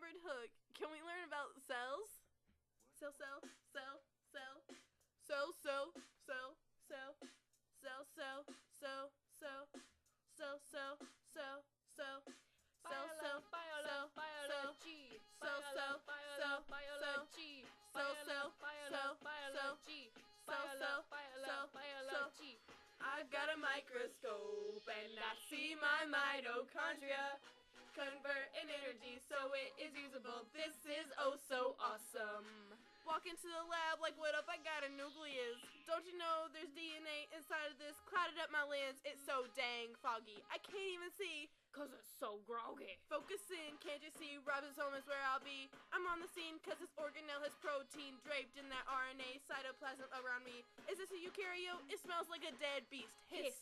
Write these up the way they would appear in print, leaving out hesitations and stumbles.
rubbered hook. Can we learn about cells? Cell. Biology. I've got a microscope and I see my mitochondria convert in energy so it is usable. This is oh so awesome. Walk into the lab like, what up, I got a nucleus. Don't you know there's DNA inside of this? Clouded up my lens, it's so dang foggy. I can't even see, Cause it's so groggy. focus in, can't you see? Ribosome is where I'll be. I'm on the scene cause this organelle has protein draped in that RNA cytoplasm around me. Is this a eukaryote? It smells like a dead beast. Hiss.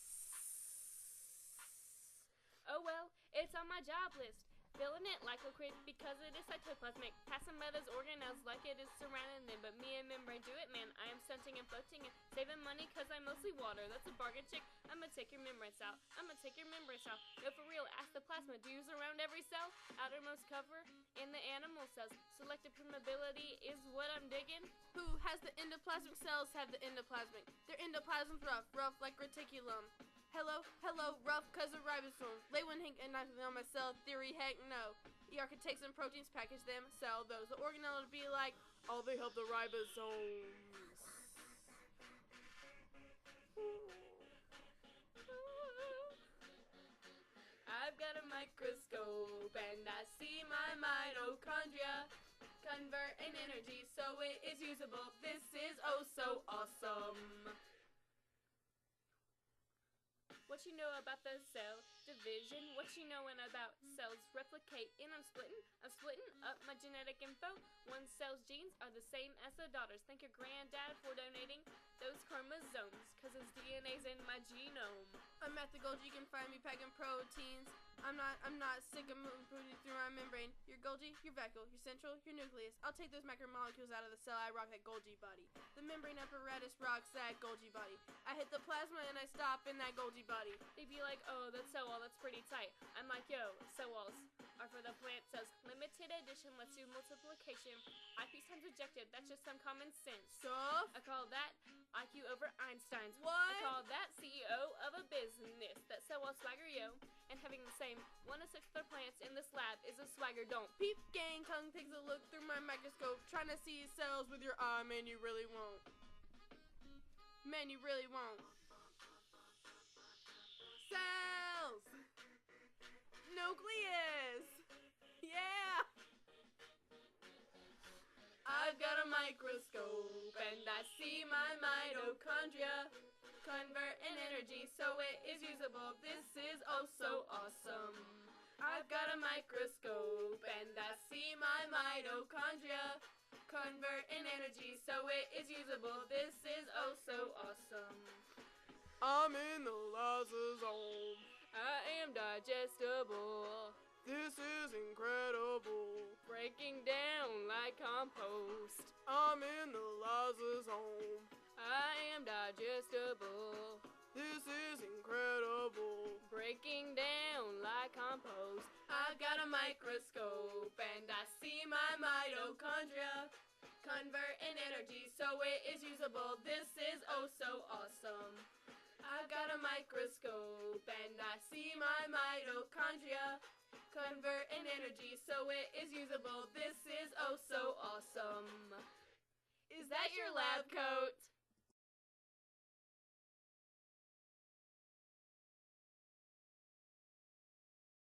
Oh well, it's on my job list. Filling it like liquid because it is cytoplasmic. Passing by those organelles like it is surrounding them. But me and membrane do it, man. I am stunting and floating and saving money cause I'm mostly water. That's a bargain, chick. I'ma take your membranes out. No, for real, ask the plasma. Do you surround every cell? Outermost cover in the animal cells. Selective permeability is what I'm digging. Who has the endoplasmic cells have the endoplasmic? Their endoplasm's rough like reticulum. Hello, rough cause of ribosome. Lay one hink and nothing on my cell theory, heck no. ER can take some proteins, package them, sell those. The organelle would be like, oh, they have the ribosomes. I've got a microscope and I see my mitochondria convert in energy so it is usable. This is oh so awesome. What you know about the cell division? What you knowin' about cells replicate and I'm splitting up my genetic info. One cell's genes are the same as the daughter's. Thank your granddad for donating those chromosomes, cause his DNA's in my genome. I'm at the Golgi, you can find me packing proteins. I'm not sick of moving proteins through my membrane. Your Golgi, your vacuole, your central, your nucleus. I'll take those macromolecules out of the cell, I rock that Golgi body. The membrane apparatus rocks that Golgi body. I hit the plasma and I stop in that Golgi body. They'd be like, oh, that cell wall, that's pretty tight. I'm like, yo, cell walls are for the plant cells. Limited edition, let's do multiplication. IQ times objective, that's just some common sense. Stuff? I call that IQ over Einstein's. What? I call that CEO of a business. That cell wall swagger, yo. And having the same 1 to 6 other plants in this lab is a swagger, don't. Peep gang tongue takes a look through my microscope, trying to see cells with your eye, man, you really won't. Man, you really won't. Cells! Nucleus! Yeah! I've got a microscope and I see my mitochondria convert in energy so it is usable. This is oh so awesome. I've got a microscope and I see my mitochondria convert in energy so it is usable. This is oh so awesome. I'm in the lysosome. I am digestible. This is incredible. Breaking down like compost. I'm in the lysosome. I am digestible. This is incredible. Breaking down like compost. I've got a microscope and I see my mitochondria convert in energy so it is usable. This is oh so awesome. I've got a microscope and I see my mitochondria convert in energy so it is usable. This is oh so awesome. Is that your lab coat?